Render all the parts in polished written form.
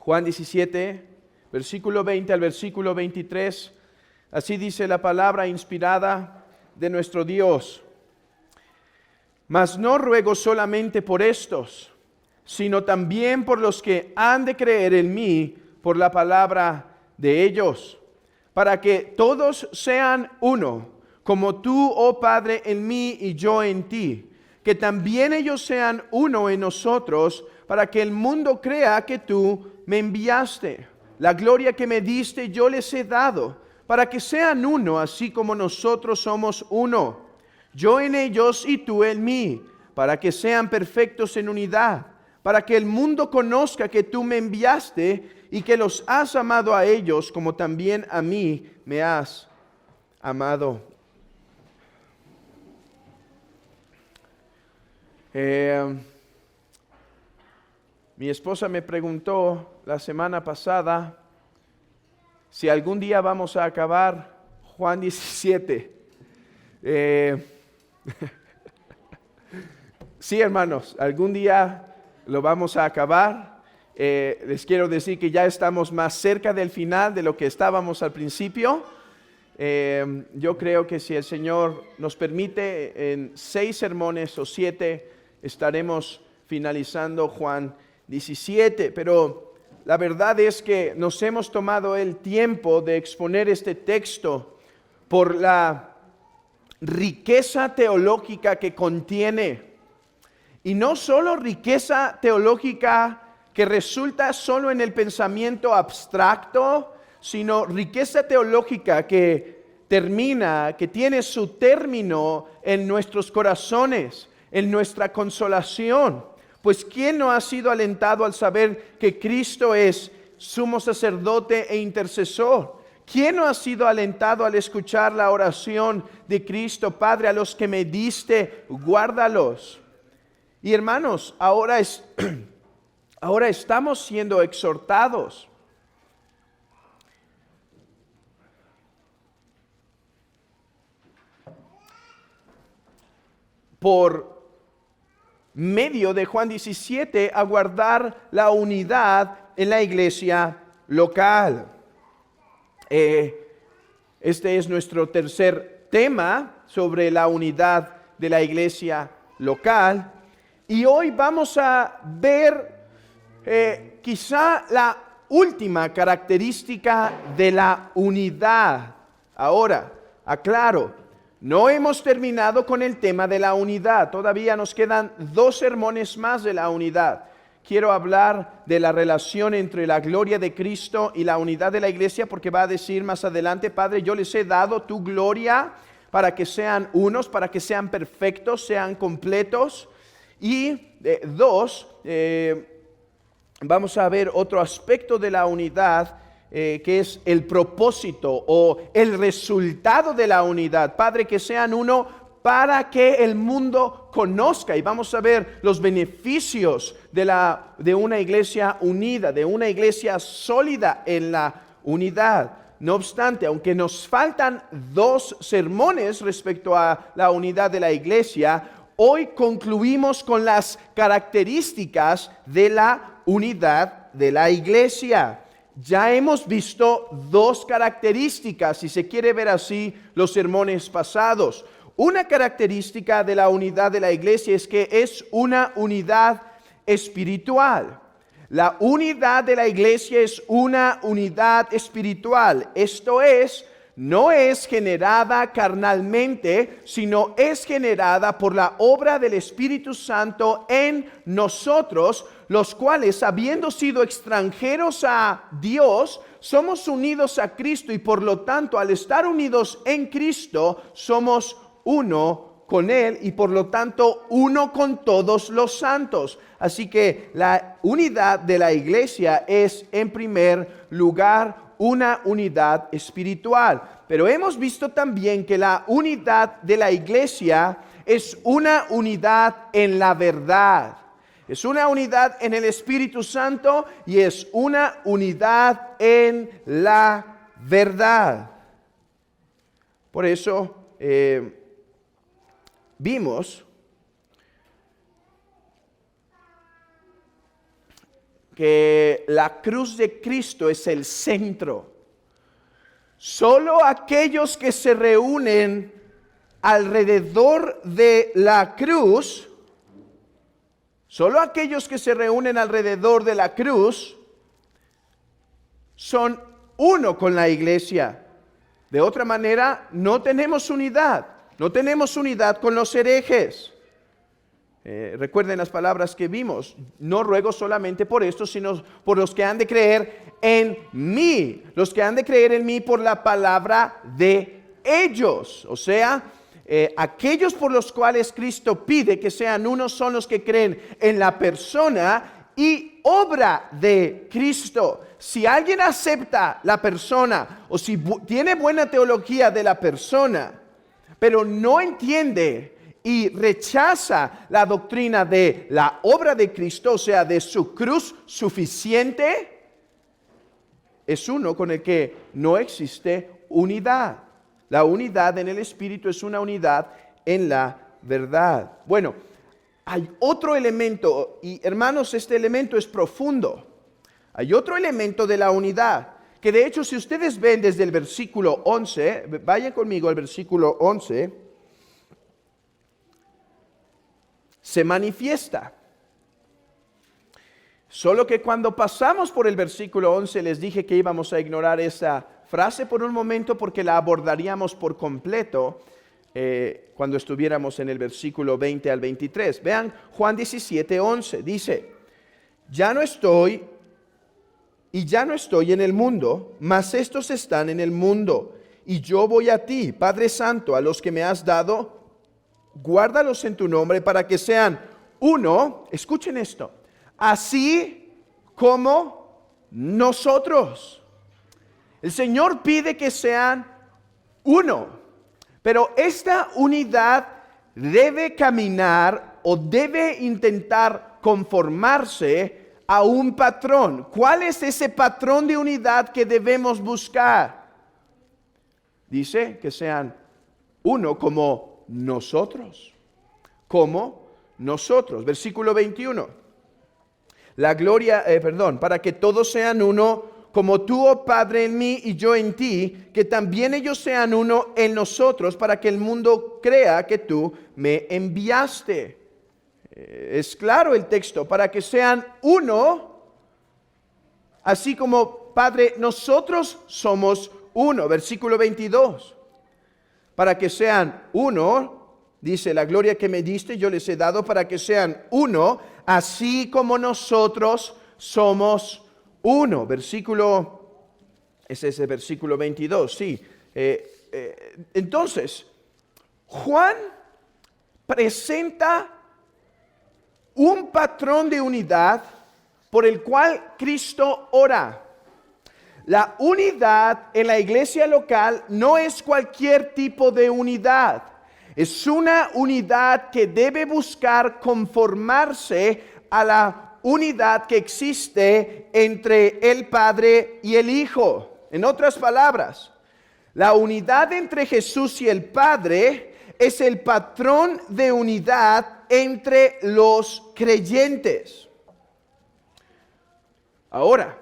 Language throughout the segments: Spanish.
Juan 17, versículo 20 al versículo 23. Así dice la palabra inspirada de nuestro Dios. Mas no ruego solamente por estos, sino también por los que han de creer en mí por la palabra de ellos, para que todos sean uno, como tú, oh Padre, en mí y yo en ti, que también ellos sean uno en nosotros, para que el mundo crea que tú me enviaste. La gloria que me diste yo les he dado, para que sean uno, así como nosotros somos uno. Yo en ellos y tú en mí, para que sean perfectos en unidad, para que el mundo conozca que tú me enviaste y que los has amado a ellos como también a mí me has amado. Mi esposa me preguntó la semana pasada si algún día vamos a acabar Juan 17. Sí, hermanos, algún día lo vamos a acabar. Les quiero decir que ya estamos más cerca del final de lo que estábamos al principio. Yo creo que si el Señor nos permite, en 6 sermones o 7 estaremos finalizando Juan 17. Pero la verdad es que nos hemos tomado el tiempo de exponer este texto por la riqueza teológica que contiene. Y no solo riqueza teológica que resulta solo en el pensamiento abstracto, sino riqueza teológica que termina, que tiene su término en nuestros corazones, en nuestra consolación. Pues ¿quién no ha sido alentado al saber que Cristo es sumo sacerdote e intercesor? ¿Quién no ha sido alentado al escuchar la oración de Cristo? Padre, a los que me diste, guárdalos. Y hermanos, ahora estamos siendo exhortados por medio de Juan 17 a guardar la unidad en la iglesia local. Este es nuestro tercer tema sobre la unidad de la iglesia local. Y hoy vamos a ver quizá la última característica de la unidad. Ahora, aclaro, no hemos terminado con el tema de la unidad. Todavía nos quedan 2 sermones más de la unidad. Quiero hablar de la relación entre la gloria de Cristo y la unidad de la iglesia, porque va a decir más adelante, Padre, yo les he dado tu gloria para que sean unos, para que sean perfectos, sean completos. Y 2, vamos a ver otro aspecto de la unidad, que es el propósito o el resultado de la unidad. Padre, que sean uno para que el mundo conozca. Y vamos a ver los beneficios de una iglesia unida, de una iglesia sólida en la unidad. No obstante, aunque nos faltan 2 sermones respecto a la unidad de la iglesia, hoy concluimos con las características de la unidad de la iglesia. Ya hemos visto 2 características, si se quiere ver así, los sermones pasados. Una característica de la unidad de la iglesia es que es una unidad espiritual. La unidad de la iglesia es una unidad espiritual. Esto es, no es generada carnalmente, sino es generada por la obra del Espíritu Santo en nosotros, los cuales, habiendo sido extranjeros a Dios, somos unidos a Cristo y por lo tanto, al estar unidos en Cristo, somos uno con Él y por lo tanto uno con todos los santos. Así que la unidad de la iglesia es en primer lugar una unidad espiritual. Pero hemos visto también que la unidad de la iglesia es una unidad en la verdad. Es una unidad en el Espíritu Santo y es una unidad en la verdad. Por eso vimos que la cruz de Cristo es el centro. Solo aquellos que se reúnen alrededor de la cruz, solo aquellos que se reúnen alrededor de la cruz son uno con la iglesia. De otra manera, no tenemos unidad. No tenemos unidad con los herejes. Recuerden las palabras que vimos. No ruego solamente por esto, sino por los que han de creer en mí. Los que han de creer en mí por la palabra de ellos. O sea, aquellos por los cuales Cristo pide que sean unos son los que creen en la persona y obra de Cristo. Si alguien acepta la persona o si tiene buena teología de la persona, pero no entiende y rechaza la doctrina de la obra de Cristo, o sea, de su cruz suficiente, es uno con el que no existe unidad. La unidad en el Espíritu es una unidad en la verdad. Bueno, hay otro elemento, y hermanos, este elemento es profundo. Hay otro elemento de la unidad, que de hecho si ustedes ven desde el versículo 11, vayan conmigo al versículo 11, se manifiesta. Solo que cuando pasamos por el versículo 11 les dije que íbamos a ignorar esa frase por un momento porque la abordaríamos por completo cuando estuviéramos en el versículo 20 al 23. Vean Juan 17, 11, dice, ya no estoy en el mundo, mas estos están en el mundo, y yo voy a ti, Padre Santo, a los que me has dado, guárdalos en tu nombre para que sean uno, escuchen esto, así como nosotros. El Señor pide que sean uno, pero esta unidad debe caminar o debe intentar conformarse a un patrón. ¿Cuál es ese patrón de unidad que debemos buscar? Dice que sean uno como nosotros. Como nosotros. Versículo 21. La gloria, para que todos sean uno, como tú, oh Padre, en mí y yo en ti, que también ellos sean uno en nosotros, para que el mundo crea que tú me enviaste. Es claro el texto, para que sean uno, así como Padre, nosotros somos uno. Versículo 22. Para que sean uno, dice, la gloria que me diste yo les he dado para que sean uno, así como nosotros somos uno. Ese es el versículo 22, sí. Entonces, Juan presenta un patrón de unidad por el cual Cristo ora. La unidad en la iglesia local no es cualquier tipo de unidad. Es una unidad que debe buscar conformarse a la unidad que existe entre el Padre y el Hijo. En otras palabras, la unidad entre Jesús y el Padre es el patrón de unidad entre los creyentes. Ahora,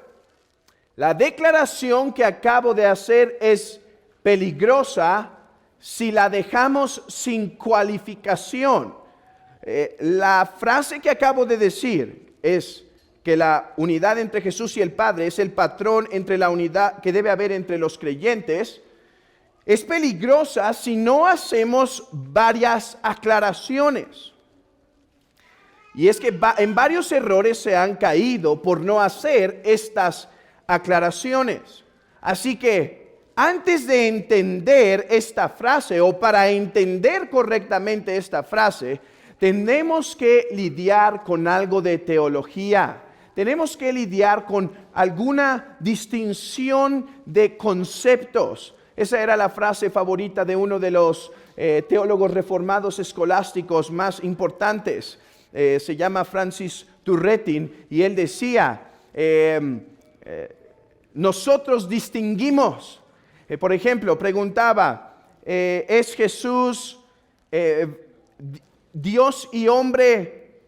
la declaración que acabo de hacer es peligrosa si la dejamos sin cualificación. La frase que acabo de decir es que la unidad entre Jesús y el Padre es el patrón entre la unidad que debe haber entre los creyentes. Es peligrosa si no hacemos varias aclaraciones. Y es que en varios errores se han caído por no hacer estas aclaraciones. Así que antes de entender esta frase o para entender correctamente esta frase, tenemos que lidiar con algo de teología. Tenemos que lidiar con alguna distinción de conceptos. Esa era la frase favorita de uno de los teólogos reformados escolásticos más importantes. Se llama Francis Turretin y él decía, nosotros distinguimos. Por ejemplo, preguntaba, ¿es Jesús Dios y hombre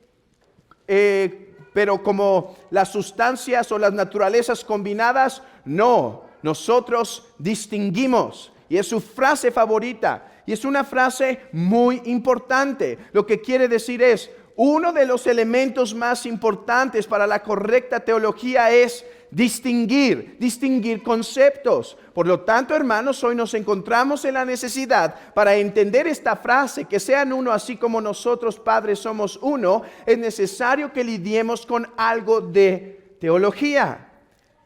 pero como las sustancias o las naturalezas combinadas, no, nosotros distinguimos. Y es su frase favorita, y es una frase muy importante. Lo que quiere decir es, uno de los elementos más importantes para la correcta teología es distinguir conceptos. Por lo tanto, hermanos, hoy nos encontramos en la necesidad para entender esta frase, que sean uno así como nosotros, Padre, somos uno. Es necesario que lidiemos con algo de teología.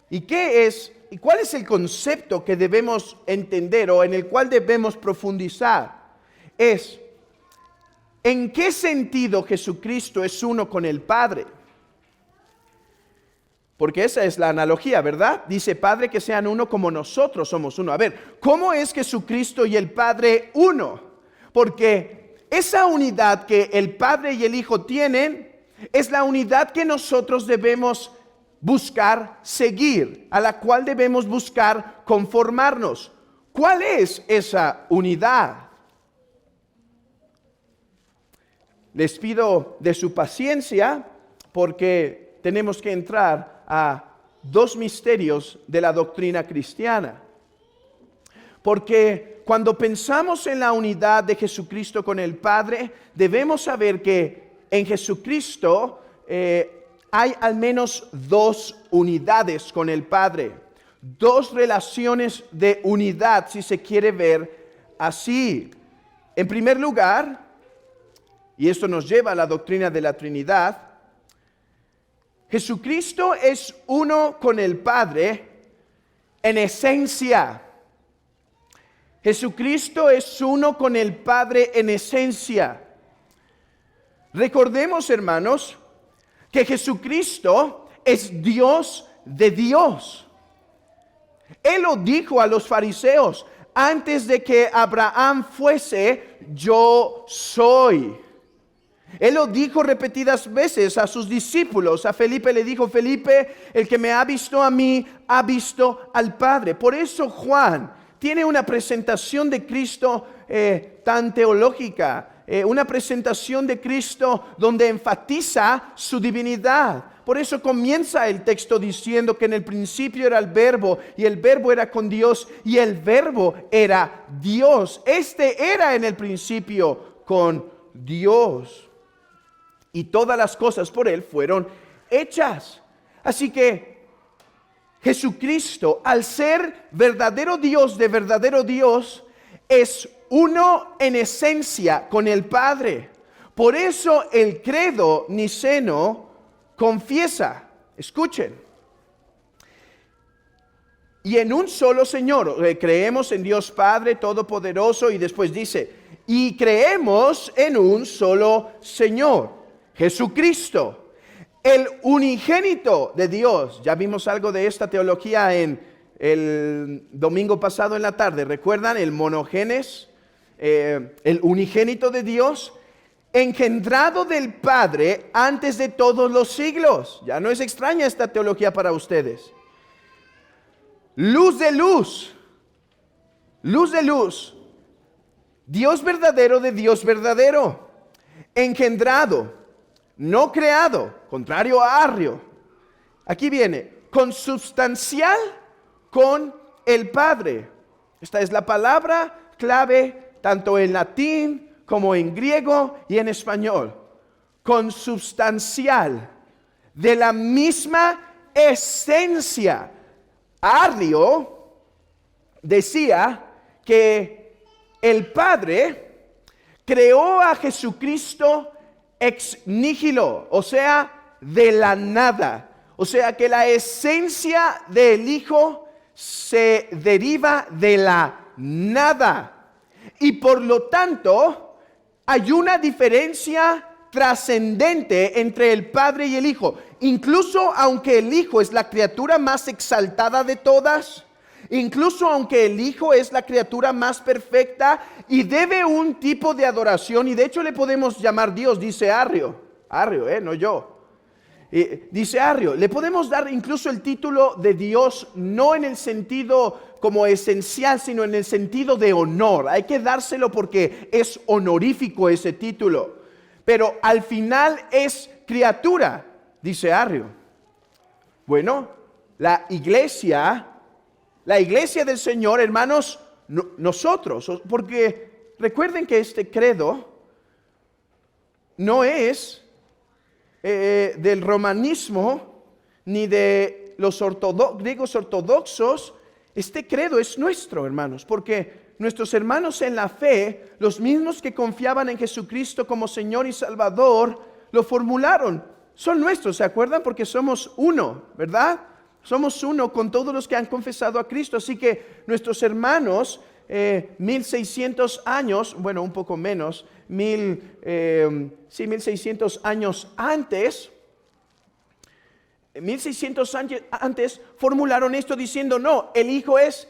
¿Y qué es? ¿Y cuál es el concepto que debemos entender o en el cual debemos profundizar? Es, ¿en qué sentido Jesucristo es uno con el Padre? Porque esa es la analogía, ¿verdad? Dice, Padre, que sean uno como nosotros somos uno. A ver, ¿cómo es Jesucristo y el Padre uno? Porque esa unidad que el Padre y el Hijo tienen es la unidad que nosotros debemos buscar seguir, a la cual debemos buscar conformarnos. ¿Cuál es esa unidad? Les pido de su paciencia porque tenemos que entrar a dos misterios de la doctrina cristiana. Porque cuando pensamos en la unidad de Jesucristo con el Padre, debemos saber que en Jesucristo hay al menos dos unidades con el Padre, dos relaciones de unidad, si se quiere ver así. En primer lugar, y esto nos lleva a la doctrina de la Trinidad, Jesucristo es uno con el Padre en esencia. Jesucristo es uno con el Padre en esencia. Recordemos, hermanos, que Jesucristo es Dios de Dios. Él lo dijo a los fariseos, antes de que Abraham fuese, yo soy. Él lo dijo repetidas veces a sus discípulos. A Felipe le dijo, Felipe, el que me ha visto a mí, ha visto al Padre. Por eso Juan tiene una presentación de Cristo tan teológica, una presentación de Cristo donde enfatiza su divinidad. Por eso comienza el texto diciendo que en el principio era el Verbo, y el Verbo era con Dios, y el Verbo era Dios. Este era en el principio con Dios. Y todas las cosas por Él fueron hechas. Así que Jesucristo, al ser verdadero Dios de verdadero Dios, es uno en esencia con el Padre. Por eso el credo niceno confiesa, escuchen, y en un solo Señor, creemos en Dios Padre Todopoderoso, y después dice, y creemos en un solo Señor, Jesucristo, el unigénito de Dios. Ya vimos algo de esta teología en el domingo pasado en la tarde. ¿Recuerdan el monogenes? El unigénito de Dios, engendrado del Padre antes de todos los siglos. Ya no es extraña esta teología para ustedes. Luz de luz, luz de luz, Dios verdadero de Dios verdadero, engendrado, no creado, contrario a arrio. Aquí viene, consubstancial con el Padre. Esta es la palabra clave tanto en latín como en griego y en español. Consubstancial, de la misma esencia. Arrio decía que el Padre creó a Jesucristo ex nihilo, o sea, de la nada. O sea que la esencia del Hijo se deriva de la nada. Y por lo tanto, hay una diferencia trascendente entre el Padre y el Hijo. Incluso aunque el Hijo es la criatura más exaltada de todas, incluso aunque el Hijo es la criatura más perfecta y debe un tipo de adoración, y de hecho le podemos llamar Dios, dice Arrio, no yo. Dice Arrio, le podemos dar incluso el título de Dios, no en el sentido como esencial, sino en el sentido de honor. Hay que dárselo porque es honorífico ese título. Pero al final es criatura. dice Arrio. Bueno, la iglesia del Señor, hermanos, nosotros, porque recuerden que este credo no es del romanismo ni de los griegos ortodoxos. Este credo es nuestro, hermanos, porque nuestros hermanos en la fe, los mismos que confiaban en Jesucristo como Señor y Salvador, lo formularon. Son nuestros, ¿se acuerdan? Porque somos uno, ¿verdad? Somos uno con todos los que han confesado a Cristo. Así que nuestros hermanos, 1600 años, bueno, un poco menos, 1600 años antes, 1600 años antes formularon esto diciendo, no, el Hijo es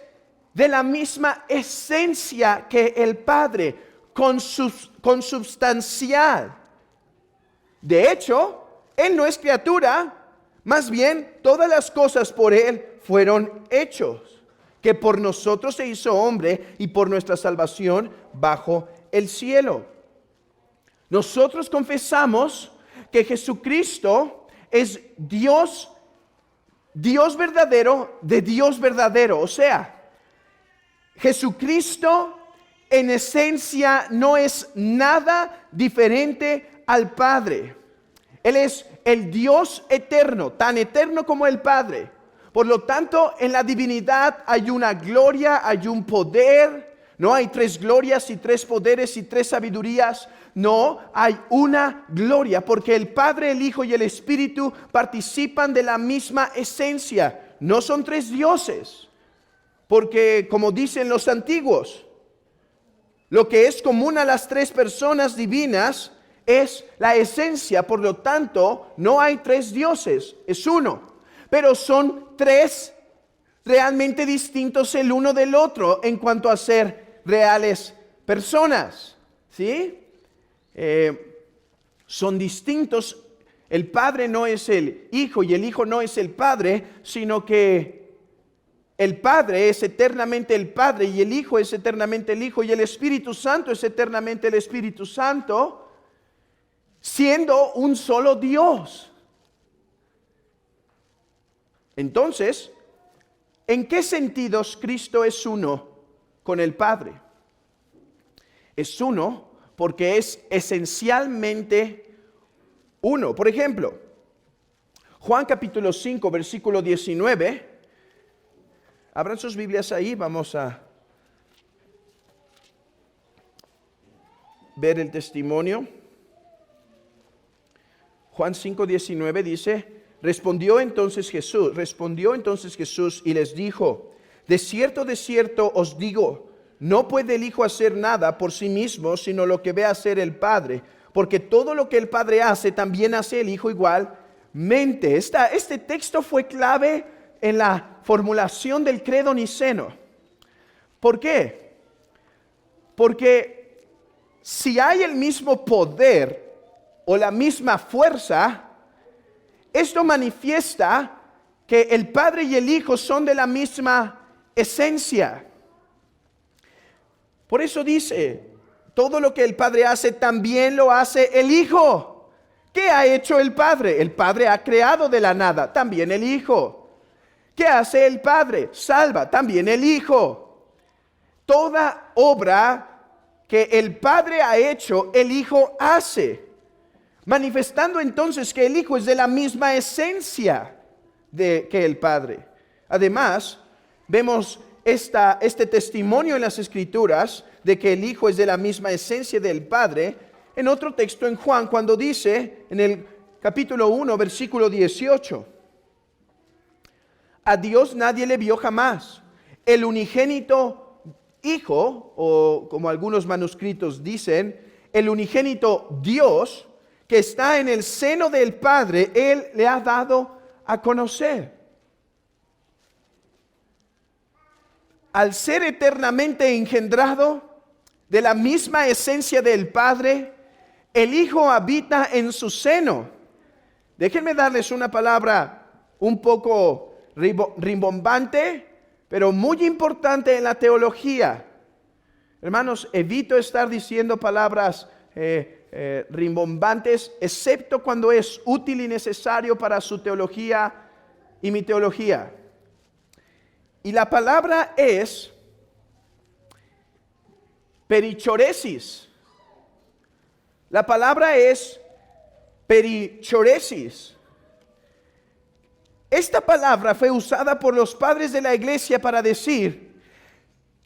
de la misma esencia que el Padre, consubstancial. De hecho, Él no es criatura, más bien todas las cosas por Él fueron hechos, que por nosotros se hizo hombre y por nuestra salvación bajo el cielo. Nosotros confesamos que Jesucristo es Dios verdadero de Dios verdadero. O sea, Jesucristo en esencia no es nada diferente al Padre. Él es el Dios eterno, tan eterno como el Padre. Por lo tanto, en la divinidad hay una gloria, hay un poder. No hay tres glorias y tres poderes y tres sabidurías. No, hay una gloria, porque el Padre, el Hijo y el Espíritu participan de la misma esencia. No son tres dioses, porque como dicen los antiguos, lo que es común a las tres personas divinas es la esencia. Por lo tanto, no hay tres dioses, es uno. Pero son tres realmente distintos el uno del otro en cuanto a ser reales personas, ¿sí? Son distintos. El Padre no es el Hijo y el Hijo no es el Padre, sino que el Padre es eternamente el Padre y el Hijo es eternamente el Hijo y el Espíritu Santo es eternamente el Espíritu Santo, siendo un solo Dios. Entonces, ¿en qué sentidos Cristo es uno con el Padre? Es uno porque es esencialmente uno. Por ejemplo, Juan capítulo 5, versículo 19. Abran sus Biblias ahí, vamos a ver el testimonio. Juan 5, 19 dice: Respondió entonces Jesús y les dijo: de cierto os digo, no puede el Hijo hacer nada por sí mismo, sino lo que ve hacer el Padre, porque todo lo que el Padre hace, también hace el Hijo igualmente. Este texto fue clave en la formulación del credo niceno. ¿Por qué? Porque si hay el mismo poder o la misma fuerza, esto manifiesta que el Padre y el Hijo son de la misma esencia. Por eso dice, todo lo que el Padre hace, también lo hace el Hijo. ¿Qué ha hecho el Padre? El Padre ha creado de la nada, también el Hijo. ¿Qué hace el Padre? Salva, también el Hijo. Toda obra que el Padre ha hecho, el Hijo hace. Manifestando entonces que el Hijo es de la misma esencia que el Padre. Además, vemos este testimonio en las Escrituras de que el Hijo es de la misma esencia del Padre en otro texto en Juan, cuando dice en el capítulo 1, versículo 18: a Dios nadie le vio jamás. El unigénito Hijo, o como algunos manuscritos dicen, el unigénito Dios, que está en el seno del Padre, Él le ha dado a conocer. Al ser eternamente engendrado de la misma esencia del Padre, el Hijo habita en su seno. Déjenme darles una palabra un poco rimbombante, pero muy importante en la teología. Hermanos, evito estar diciendo palabras rimbombantes, excepto cuando es útil y necesario para su teología y mi teología. Y la palabra es perichoresis. La palabra es perichoresis. Esta palabra fue usada por los padres de la iglesia para decir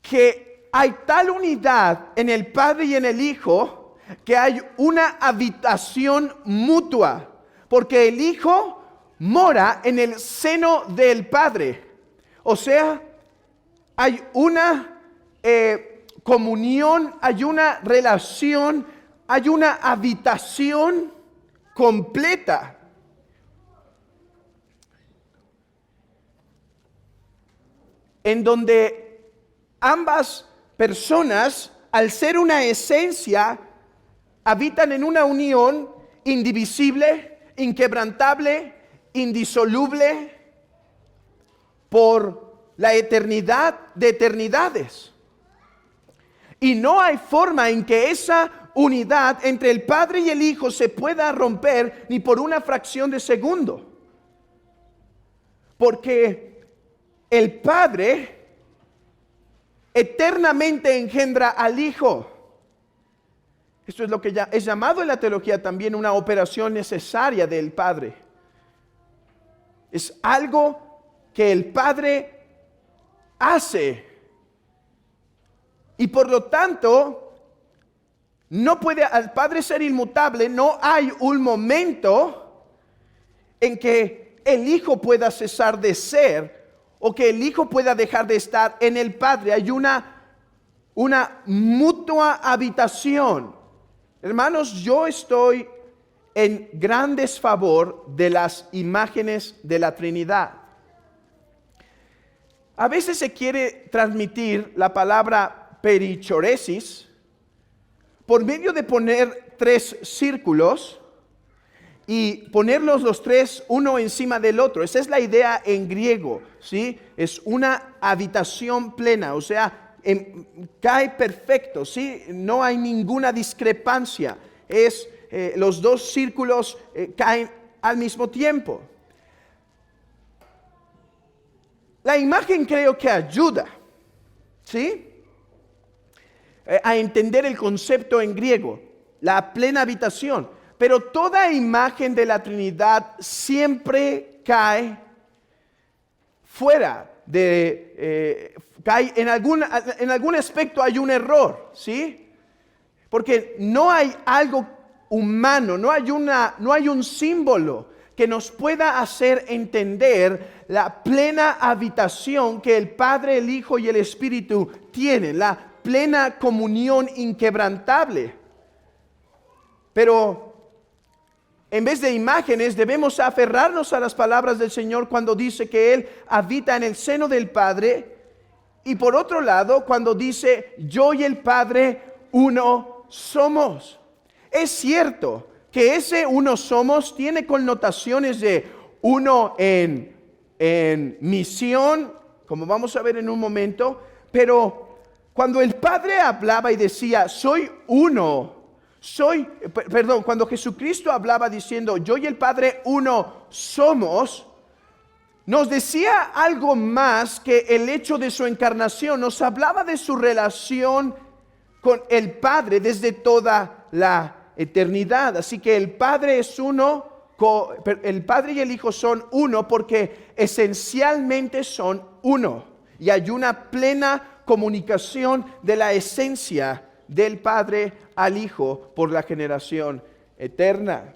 que hay tal unidad en el Padre y en el Hijo que hay una habitación mutua, porque el Hijo mora en el seno del Padre. O sea, hay una comunión, hay una relación, hay una habitación completa. En donde ambas personas, al ser una esencia, habitan en una unión indivisible, inquebrantable, indisoluble por la eternidad de eternidades. Y no hay forma en que esa unidad entre el Padre y el Hijo se pueda romper ni por una fracción de segundo. Porque el Padre eternamente engendra al Hijo. Esto es lo que es llamado en la teología también una operación necesaria del Padre. Es algo que el Padre hace. Y por lo tanto, no puede al Padre ser inmutable, no hay un momento en que el Hijo pueda cesar de ser o que el Hijo pueda dejar de estar en el Padre. Hay una mutua habitación. Hermanos, yo estoy en gran desfavor de las imágenes de la Trinidad. A veces se quiere transmitir la palabra perichoresis por medio de poner 3 círculos y ponerlos los 3 uno encima del otro. Esa es la idea en griego, ¿sí? Es una habitación plena, o sea, cae perfecto, ¿sí? No hay ninguna discrepancia. Los 2 círculos caen al mismo tiempo. La imagen creo que ayuda, ¿sí? A entender el concepto en griego, la plena habitación. Pero toda imagen de la Trinidad siempre cae fuera cae en algún aspecto hay un error, ¿sí? Porque no hay algo humano, no hay un símbolo que nos pueda hacer entender la plena habitación que el Padre, el Hijo y el Espíritu tienen, la plena comunión inquebrantable. Pero en vez de imágenes debemos aferrarnos a las palabras del Señor cuando dice que Él habita en el seno del Padre, y por otro lado cuando dice yo y el Padre uno somos. Es cierto que ese uno somos tiene connotaciones de uno en misión, como vamos a ver en un momento, pero cuando el Padre hablaba y decía, cuando Jesucristo hablaba diciendo, yo y el Padre uno somos, nos decía algo más que el hecho de su encarnación. Nos hablaba de su relación con el Padre desde toda la eternidad. Así que el Padre es uno, el Padre y el Hijo son uno porque esencialmente son uno. Y hay una plena comunicación de la esencia del Padre al Hijo por la generación eterna.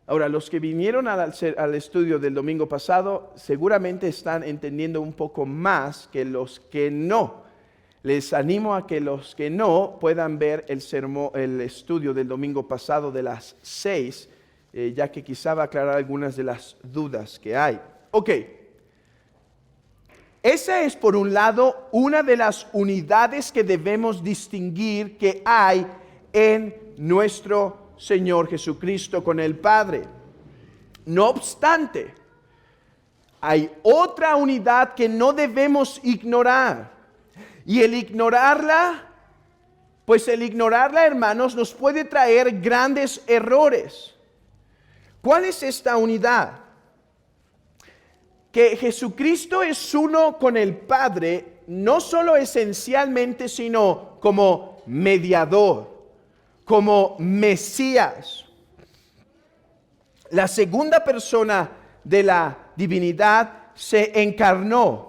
Ahora, los que vinieron al estudio del domingo pasado seguramente están entendiendo un poco más que los que no. Les animo a que los que no puedan ver el estudio del domingo pasado de las 6, ya que quizá va a aclarar algunas de las dudas que hay. Ok. Esa es, por un lado, una de las unidades que debemos distinguir que hay en nuestro Señor Jesucristo con el Padre. No obstante, hay otra unidad que no debemos ignorar. Y el ignorarla pues el ignorarla, hermanos, nos puede traer grandes errores. ¿Cuál es esta unidad? Que Jesucristo es uno con el Padre, no solo esencialmente, sino como mediador, como Mesías. La segunda persona de la divinidad se encarnó.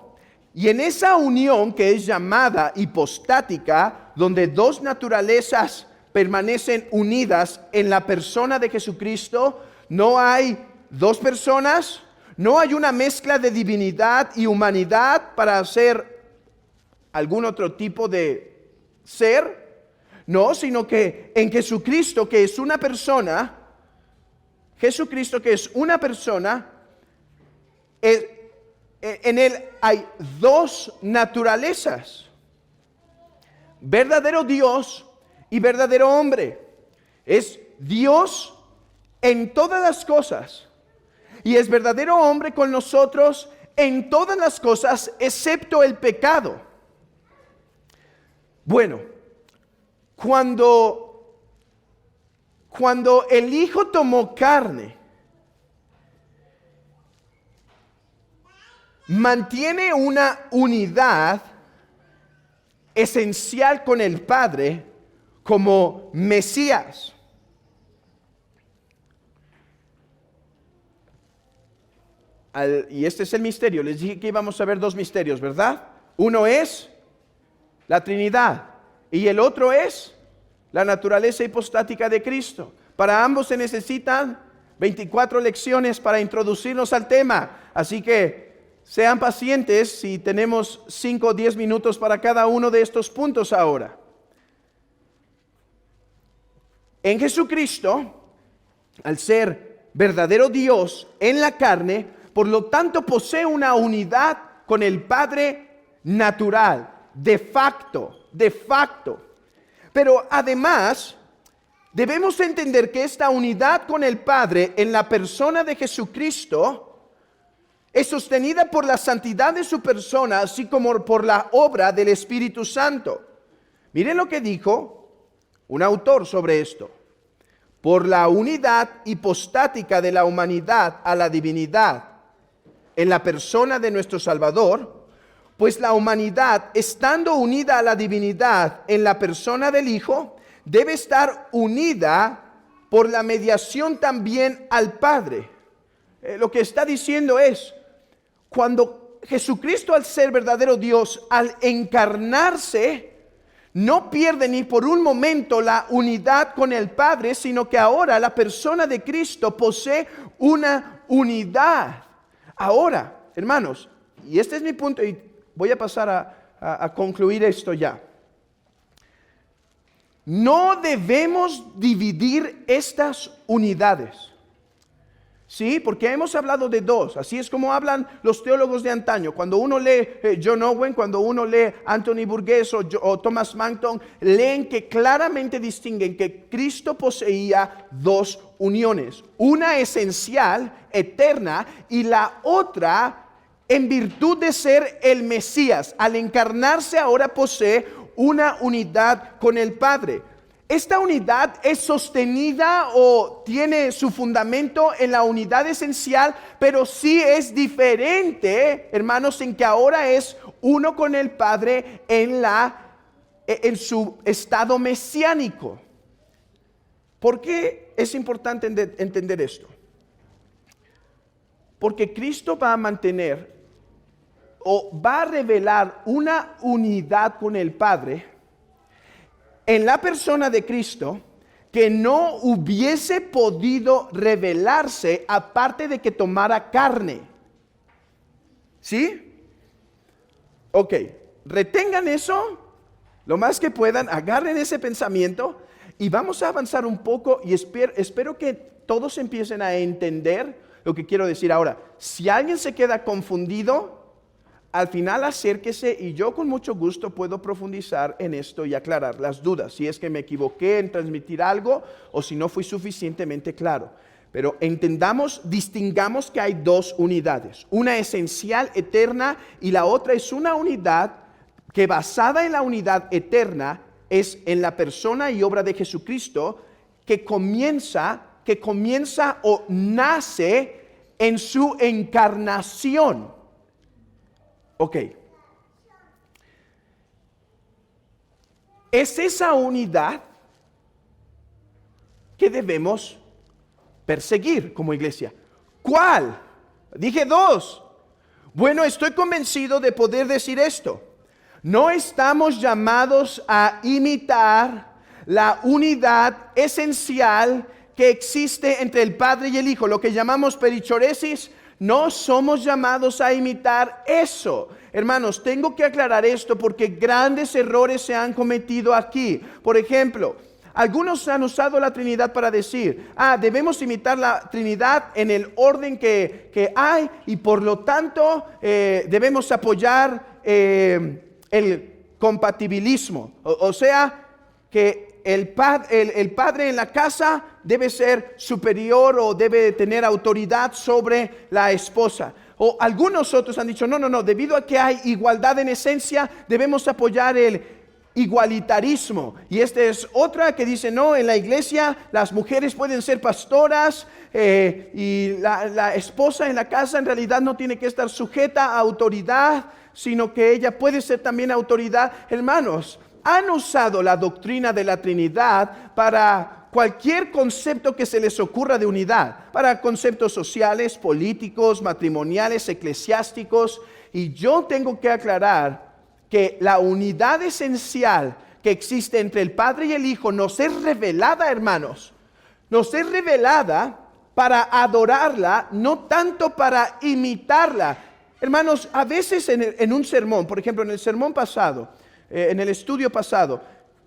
Y en esa unión que es llamada hipostática, donde dos naturalezas permanecen unidas en la persona de Jesucristo, no hay dos personas, no hay una mezcla de divinidad y humanidad para hacer algún otro tipo de ser, no, sino que en Jesucristo, que es una persona, en Él hay dos naturalezas, verdadero Dios y verdadero hombre. Es Dios en todas las cosas y es verdadero hombre con nosotros en todas las cosas excepto el pecado. Bueno, cuando el Hijo tomó carne, mantiene una unidad esencial con el Padre como Mesías. Y este es el misterio. Les dije que íbamos a ver dos misterios, ¿verdad? Uno es la Trinidad y el otro es la naturaleza hipostática de Cristo. Para ambos se necesitan 24 lecciones para introducirnos al tema. Así que sean pacientes si tenemos 5 o 10 minutos para cada uno de estos puntos ahora. En Jesucristo, al ser verdadero Dios en la carne, por lo tanto posee una unidad con el Padre natural, de facto. Pero además, debemos entender que esta unidad con el Padre en la persona de Jesucristo es sostenida por la santidad de su persona, así como por la obra del Espíritu Santo. Miren lo que dijo un autor sobre esto. Por la unidad hipostática de la humanidad a la divinidad en la persona de nuestro Salvador, pues la humanidad, estando unida a la divinidad en la persona del Hijo, debe estar unida por la mediación también al Padre. Lo que está diciendo es, cuando Jesucristo, al ser verdadero Dios, al encarnarse, no pierde ni por un momento la unidad con el Padre, sino que ahora la persona de Cristo posee una unidad. Ahora, hermanos, y este es mi punto y voy a pasar a concluir esto ya. No debemos dividir estas unidades. Sí, porque hemos hablado de dos. Así es como hablan los teólogos de antaño. Cuando uno lee John Owen, cuando uno lee Anthony Burgess o Thomas Manton, leen que claramente distinguen que Cristo poseía dos uniones. Una esencial, eterna, y la otra en virtud de ser el Mesías. Al encarnarse ahora posee una unidad con el Padre. Esta unidad es sostenida o tiene su fundamento en la unidad esencial, pero sí es diferente, hermanos, en que ahora es uno con el Padre en su estado mesiánico. ¿Por qué es importante entender esto? Porque Cristo va a mantener o va a revelar una unidad con el Padre en la persona de Cristo que no hubiese podido revelarse aparte de que tomara carne. ¿Sí? Ok, retengan eso lo más que puedan, agarren ese pensamiento y vamos a avanzar un poco y espero que todos empiecen a entender lo que quiero decir ahora. Si alguien se queda confundido, al final acérquese y yo con mucho gusto puedo profundizar en esto y aclarar las dudas, si es que me equivoqué en transmitir algo o si no fui suficientemente claro. Pero entendamos, distingamos que hay dos unidades, una esencial eterna y la otra es una unidad que basada en la unidad eterna es en la persona y obra de Jesucristo que comienza o nace en su encarnación. Ok. Es esa unidad que debemos perseguir como iglesia. ¿Cuál? Dije dos. Bueno, estoy convencido de poder decir esto. No estamos llamados a imitar la unidad esencial que existe entre el Padre y el Hijo, lo que llamamos perichoresis. No somos llamados a imitar eso. Hermanos, tengo que aclarar esto porque grandes errores se han cometido aquí. Por ejemplo, algunos han usado la Trinidad para decir, debemos imitar la Trinidad en el orden que hay y por lo tanto debemos apoyar el compatibilismo. O sea, que el padre en la casa debe ser superior o debe tener autoridad sobre la esposa. O algunos otros han dicho, no, debido a que hay igualdad en esencia, debemos apoyar el igualitarismo. Y esta es otra que dice, no, en la iglesia las mujeres pueden ser pastoras y la esposa en la casa en realidad no tiene que estar sujeta a autoridad, sino que ella puede ser también autoridad. Hermanos, han usado la doctrina de la Trinidad para cualquier concepto que se les ocurra de unidad, para conceptos sociales, políticos, matrimoniales, eclesiásticos. Y yo tengo que aclarar que la unidad esencial que existe entre el Padre y el Hijo nos es revelada, hermanos. Nos es revelada para adorarla, no tanto para imitarla. Hermanos, a veces en un sermón, por ejemplo, en el sermón pasado, en el estudio pasado,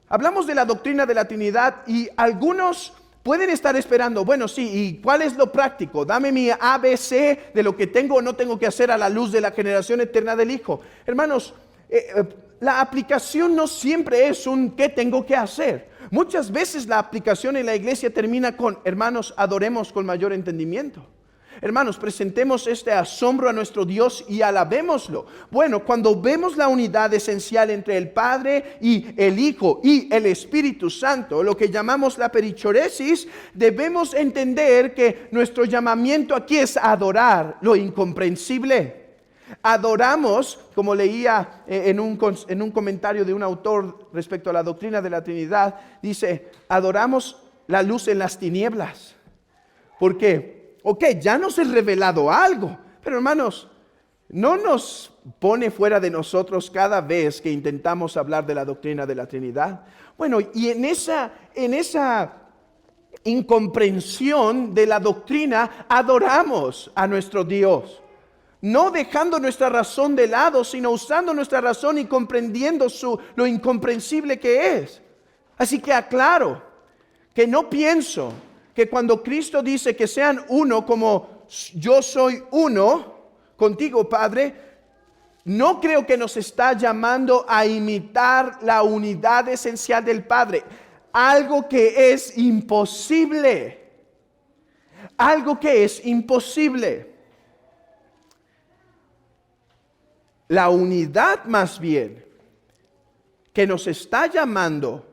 hablamos de la doctrina de la Trinidad y algunos pueden estar esperando, bueno, sí, ¿y cuál es lo práctico? Dame mi ABC de lo que tengo o no tengo que hacer a la luz de la generación eterna del Hijo. Hermanos, la aplicación no siempre es un ¿qué tengo que hacer? Muchas veces la aplicación en la iglesia termina con, hermanos, adoremos con mayor entendimiento. Hermanos, presentemos este asombro a nuestro Dios y alabémoslo. Bueno, cuando vemos la unidad esencial entre el Padre y el Hijo y el Espíritu Santo, lo que llamamos la perichoresis, debemos entender que nuestro llamamiento aquí es adorar lo incomprensible. Adoramos, como leía en un comentario de un autor respecto a la doctrina de la Trinidad, dice, adoramos la luz en las tinieblas. ¿Por qué? Ok, ya nos es revelado algo, pero hermanos, no nos pone fuera de nosotros cada vez que intentamos hablar de la doctrina de la Trinidad. Bueno, y en esa incomprensión de la doctrina adoramos a nuestro Dios. No dejando nuestra razón de lado, sino usando nuestra razón y comprendiendo lo incomprensible que es. Así que aclaro que no pienso que cuando Cristo dice que sean uno como yo soy uno contigo, Padre, no creo que nos está llamando a imitar la unidad esencial del Padre. Algo que es imposible. Algo que es imposible. La unidad más bien que nos está llamando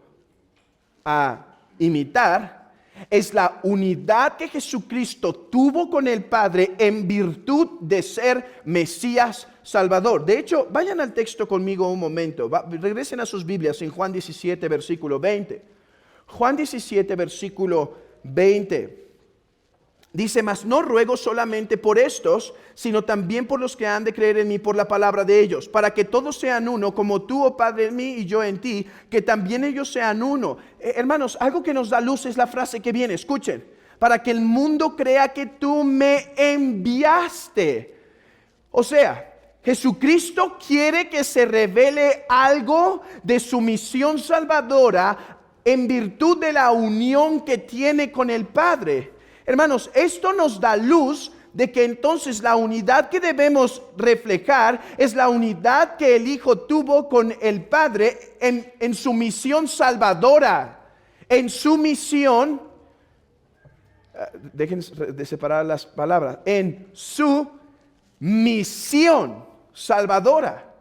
a imitar es la unidad que Jesucristo tuvo con el Padre en virtud de ser Mesías Salvador. De hecho, vayan al texto conmigo un momento. Regresen a sus Biblias en Juan 17, versículo 20. Juan 17, versículo 20. Dice, mas no ruego solamente por estos, sino también por los que han de creer en mí por la palabra de ellos, para que todos sean uno, como tú, oh Padre, en mí y yo en ti, que también ellos sean uno. Hermanos, algo que nos da luz es la frase que viene, escuchen, para que el mundo crea que tú me enviaste. O sea, Jesucristo quiere que se revele algo de su misión salvadora en virtud de la unión que tiene con el Padre. Hermanos, esto nos da luz de que entonces la unidad que debemos reflejar es la unidad que el Hijo tuvo con el Padre en su misión salvadora, en su misión, dejen de separar las palabras, en su misión salvadora.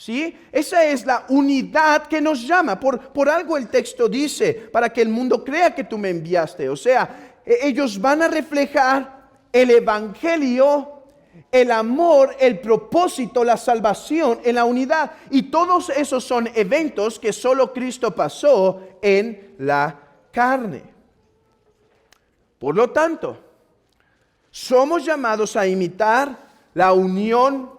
¿Sí? Esa es la unidad que nos llama. Por algo el texto dice, para que el mundo crea que tú me enviaste. O sea, ellos van a reflejar el evangelio, el amor, el propósito, la salvación en la unidad. Y todos esos son eventos que solo Cristo pasó en la carne. Por lo tanto, somos llamados a imitar la unión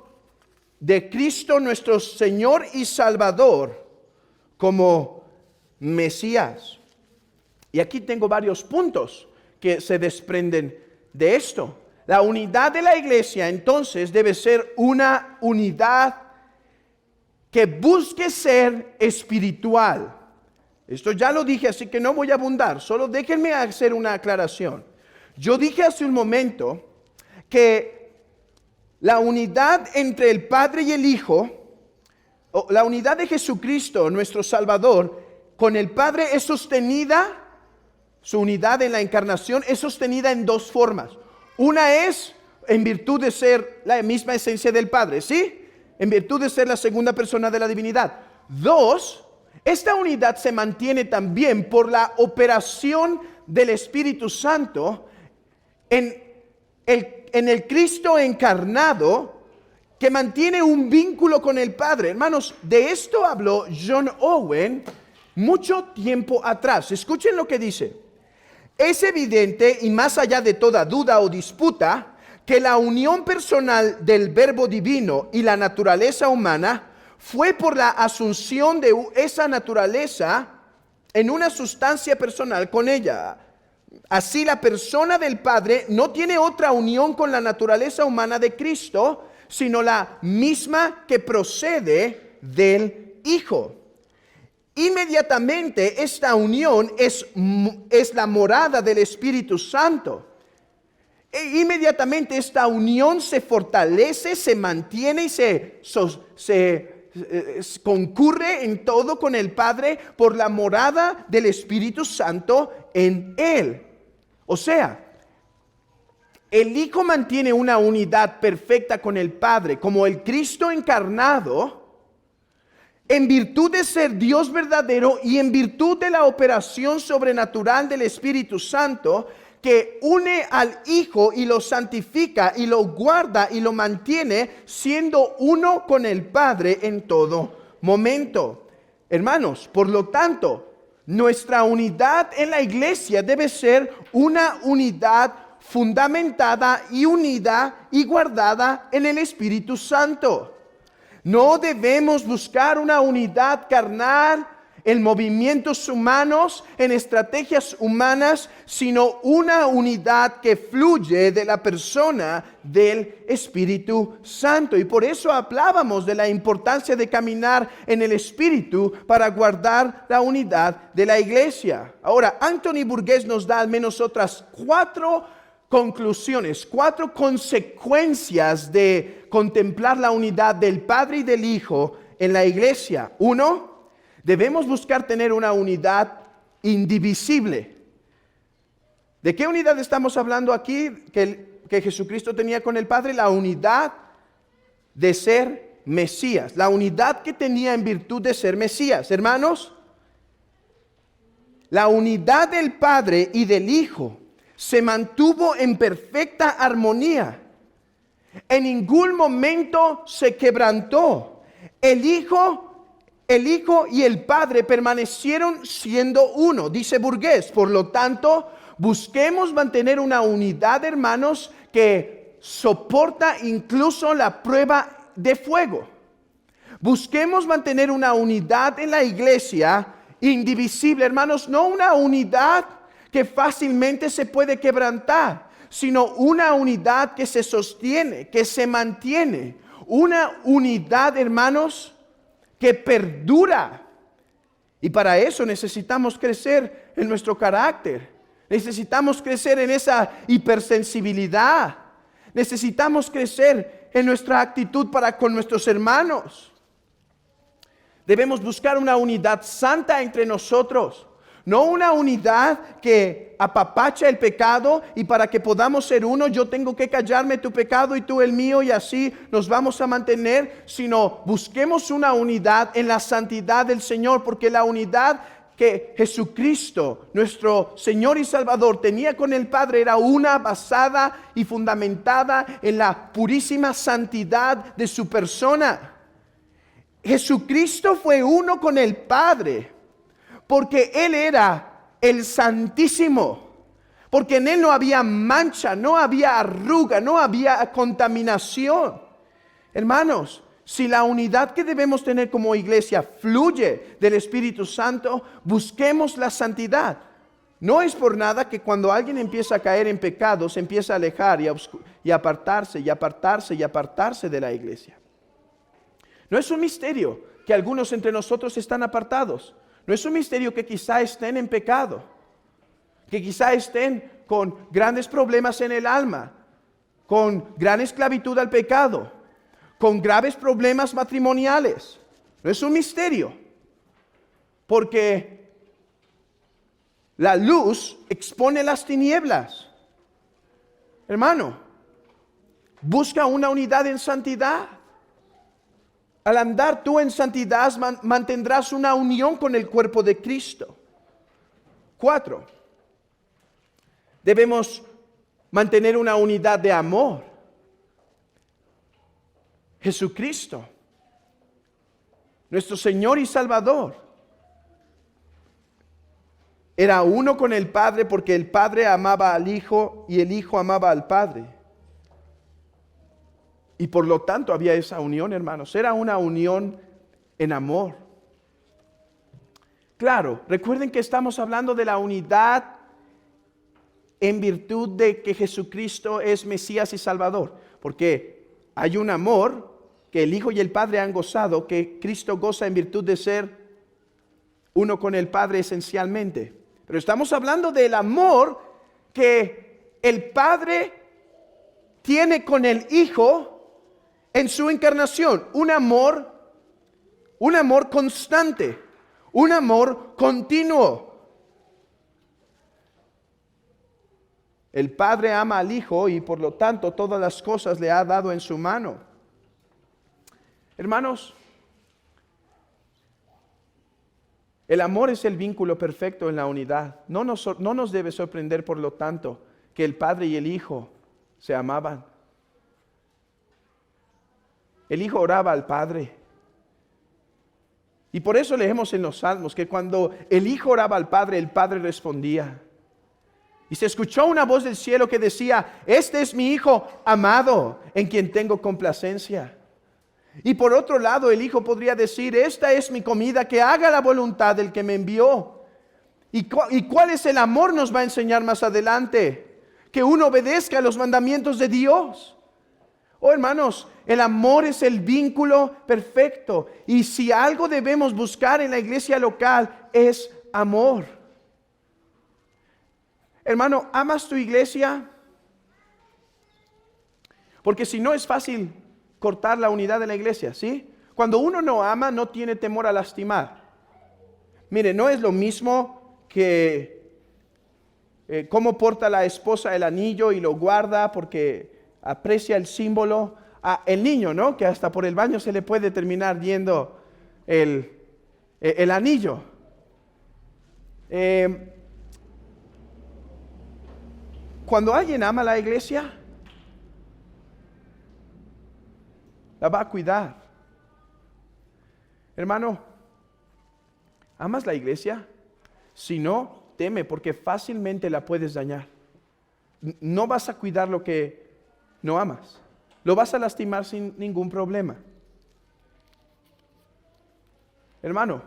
de Cristo nuestro Señor y Salvador como Mesías. Y aquí tengo varios puntos que se desprenden de esto. La unidad de la iglesia entonces debe ser una unidad que busque ser espiritual. Esto ya lo dije, así que no voy a abundar, solo déjenme hacer una aclaración. Yo dije hace un momento que la unidad entre el Padre y el Hijo, o la unidad de Jesucristo, nuestro Salvador, con el Padre es sostenida, su unidad en la encarnación es sostenida en dos formas. Una es en virtud de ser la misma esencia del Padre, ¿sí? En virtud de ser la segunda persona de la divinidad. Dos, esta unidad se mantiene también por la operación del Espíritu Santo en el Cristo encarnado, que mantiene un vínculo con el Padre. Hermanos, de esto habló John Owen mucho tiempo atrás. Escuchen lo que dice. Es evidente y más allá de toda duda o disputa que la unión personal del Verbo divino y la naturaleza humana fue por la asunción de esa naturaleza en una sustancia personal con ella. Así la persona del Padre no tiene otra unión con la naturaleza humana de Cristo, sino la misma que procede del Hijo. Inmediatamente esta unión es la morada del Espíritu Santo. Inmediatamente esta unión se fortalece, se mantiene y se concurre en todo con el Padre por la morada del Espíritu Santo en Él. O sea, el Hijo mantiene una unidad perfecta con el Padre, como el Cristo encarnado, en virtud de ser Dios verdadero y en virtud de la operación sobrenatural del Espíritu Santo, que une al Hijo y lo santifica y lo guarda y lo mantiene siendo uno con el Padre en todo momento. Hermanos, por lo tanto, nuestra unidad en la iglesia debe ser una unidad fundamentada y unida y guardada en el Espíritu Santo. No debemos buscar una unidad carnal en movimientos humanos, en estrategias humanas, sino una unidad que fluye de la persona del Espíritu Santo. Y por eso hablábamos de la importancia de caminar en el Espíritu para guardar la unidad de la iglesia. Ahora, Anthony Burgess nos da al menos otras 4 conclusiones, 4 consecuencias de contemplar la unidad del Padre y del Hijo en la iglesia. 1, debemos buscar tener una unidad indivisible. ¿De qué unidad estamos hablando aquí que Jesucristo tenía con el Padre? La unidad de ser Mesías, la unidad que tenía en virtud de ser Mesías. Hermanos, la unidad del Padre y del Hijo se mantuvo en perfecta armonía. En ningún momento se quebrantó. El Hijo y el Padre permanecieron siendo uno, dice Burgess. Por lo tanto, busquemos mantener una unidad, hermanos, que soporta incluso la prueba de fuego. Busquemos mantener una unidad en la iglesia indivisible, hermanos, no una unidad que fácilmente se puede quebrantar, sino una unidad que se sostiene, que se mantiene. Una unidad, hermanos, que perdura. Y para eso necesitamos crecer en nuestro carácter. Necesitamos crecer en esa hipersensibilidad. Necesitamos crecer en nuestra actitud para con nuestros hermanos. Debemos buscar una unidad santa entre nosotros. No una unidad que apapacha el pecado y para que podamos ser uno yo tengo que callarme tu pecado y tú el mío y así nos vamos a mantener, sino busquemos una unidad en la santidad del Señor, porque la unidad que Jesucristo, nuestro Señor y Salvador, tenía con el Padre era una basada y fundamentada en la purísima santidad de su persona. Jesucristo fue uno con el Padre porque Él era el Santísimo, porque en Él no había mancha, no había arruga, no había contaminación. Hermanos, si la unidad que debemos tener como iglesia fluye del Espíritu Santo, busquemos la santidad. No es por nada que cuando alguien empieza a caer en pecado, se empieza a alejar y apartarse de la iglesia. No es un misterio que algunos entre nosotros están apartados. No es un misterio que quizá estén en pecado, que quizá estén con grandes problemas en el alma, con gran esclavitud al pecado, con graves problemas matrimoniales. No es un misterio, porque la luz expone las tinieblas. Hermano, busca una unidad en santidad. Al andar tú en santidad, mantendrás una unión con el cuerpo de Cristo. 4. Debemos mantener una unidad de amor. Jesucristo, nuestro Señor y Salvador, era uno con el Padre porque el Padre amaba al Hijo y el Hijo amaba al Padre. Y por lo tanto había esa unión, hermanos. Era una unión en amor. Claro, recuerden que estamos hablando de la unidad en virtud de que Jesucristo es Mesías y Salvador. Porque hay un amor que el Hijo y el Padre han gozado, que Cristo goza en virtud de ser uno con el Padre esencialmente. Pero estamos hablando del amor que el Padre tiene con el Hijo en su encarnación, un amor constante, un amor continuo. El Padre ama al Hijo y por lo tanto todas las cosas le ha dado en su mano. Hermanos, el amor es el vínculo perfecto en la unidad. No nos debe sorprender, por lo tanto, que el Padre y el Hijo se amaban. El Hijo oraba al Padre. Y por eso leemos en los Salmos que cuando el Hijo oraba al Padre, el Padre respondía. Y se escuchó una voz del cielo que decía: este es mi Hijo amado, en quien tengo complacencia. Y por otro lado, el Hijo podría decir: esta es mi comida, que haga la voluntad del que me envió. ¿Y cuál es el amor? Nos va a enseñar más adelante. Que uno obedezca a los mandamientos de Dios. Oh, hermanos, el amor es el vínculo perfecto. Y si algo debemos buscar en la iglesia local es amor. Hermano, ¿amas tu iglesia? Porque si no es fácil cortar la unidad de la iglesia, ¿sí? Cuando uno no ama, no tiene temor a lastimar. Mire, no es lo mismo que cómo porta la esposa el anillo y lo guarda porque aprecia el símbolo. El niño, ¿no? Que hasta por el baño se le puede terminar yendo el anillo. Cuando alguien ama la iglesia, la va a cuidar. Hermano, ¿amas la iglesia? Si no, teme, porque fácilmente la puedes dañar. No vas a cuidar lo que no amas. Lo vas a lastimar sin ningún problema. Hermano,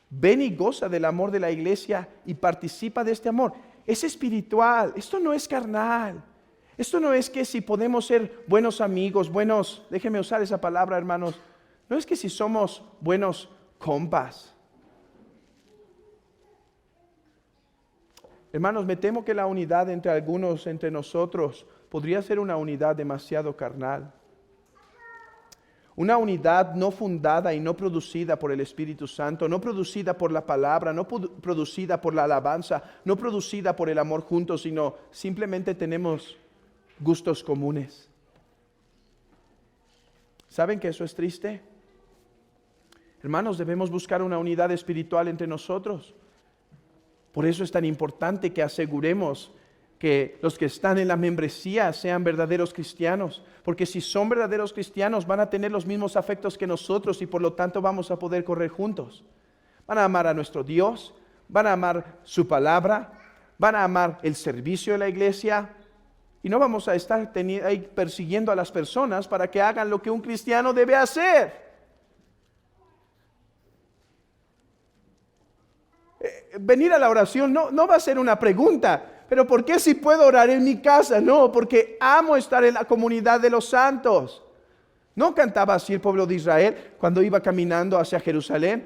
ven y goza del amor de la iglesia y participa de este amor. Es espiritual, esto no es carnal. Esto no es que si podemos ser buenos amigos, déjenme usar esa palabra, hermanos, no es que si somos buenos compas. Hermanos, me temo que la unidad entre nosotros, podría ser una unidad demasiado carnal. Una unidad no fundada y no producida por el Espíritu Santo, no producida por la palabra, no producida por la alabanza, no producida por el amor juntos, sino simplemente tenemos gustos comunes. ¿Saben que eso es triste? Hermanos, debemos buscar una unidad espiritual entre nosotros. Por eso es tan importante que aseguremos que los que están en la membresía sean verdaderos cristianos, porque si son verdaderos cristianos van a tener los mismos afectos que nosotros y por lo tanto vamos a poder correr juntos. Van a amar a nuestro Dios, van a amar su palabra, van a amar el servicio de la iglesia y no vamos a estar ahí persiguiendo a las personas para que hagan lo que un cristiano debe hacer. Venir a la oración no va a ser una pregunta. Pero ¿por qué si puedo orar en mi casa? No, porque amo estar en la comunidad de los santos. ¿No cantaba así el pueblo de Israel cuando iba caminando hacia Jerusalén?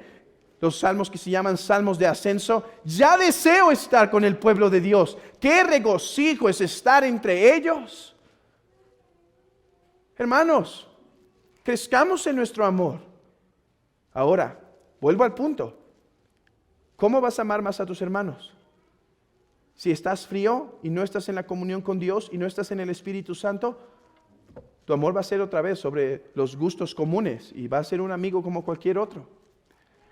Los salmos que se llaman salmos de ascenso. Ya deseo estar con el pueblo de Dios. Qué regocijo es estar entre ellos. Hermanos, crezcamos en nuestro amor. Ahora, vuelvo al punto. ¿Cómo vas a amar más a tus hermanos? Si estás frío y no estás en la comunión con Dios y no estás en el Espíritu Santo, tu amor va a ser otra vez sobre los gustos comunes y va a ser un amigo como cualquier otro.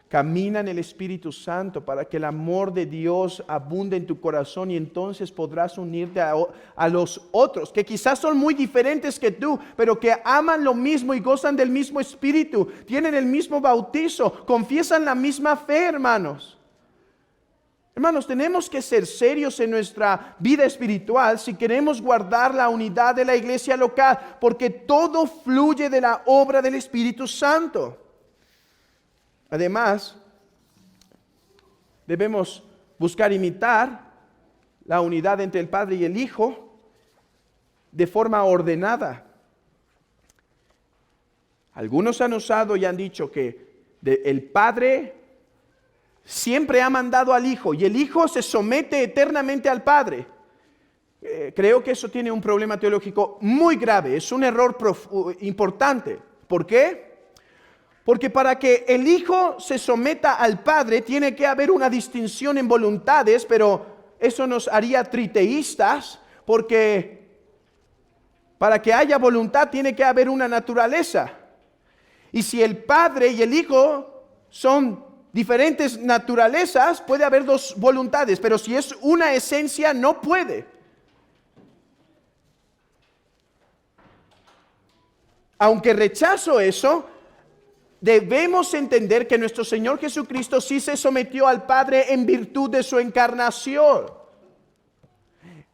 Camina en el Espíritu Santo para que el amor de Dios abunde en tu corazón y entonces podrás unirte a los otros que quizás son muy diferentes que tú, pero que aman lo mismo y gozan del mismo Espíritu, tienen el mismo bautizo, confiesan la misma fe, hermanos. Hermanos, tenemos que ser serios en nuestra vida espiritual si queremos guardar la unidad de la iglesia local, porque todo fluye de la obra del Espíritu Santo. Además, debemos buscar imitar la unidad entre el Padre y el Hijo de forma ordenada. Algunos han usado y han dicho que el Padre siempre ha mandado al Hijo y el Hijo se somete eternamente al Padre. Creo que eso tiene un problema teológico muy grave, es un error importante. ¿Por qué? Porque para que el Hijo se someta al Padre tiene que haber una distinción en voluntades, pero eso nos haría triteístas, porque para que haya voluntad tiene que haber una naturaleza. Y si el Padre y el Hijo son diferentes naturalezas, puede haber dos voluntades, pero si es una esencia, no puede. Aunque rechazo eso, debemos entender que nuestro Señor Jesucristo sí se sometió al Padre en virtud de su encarnación.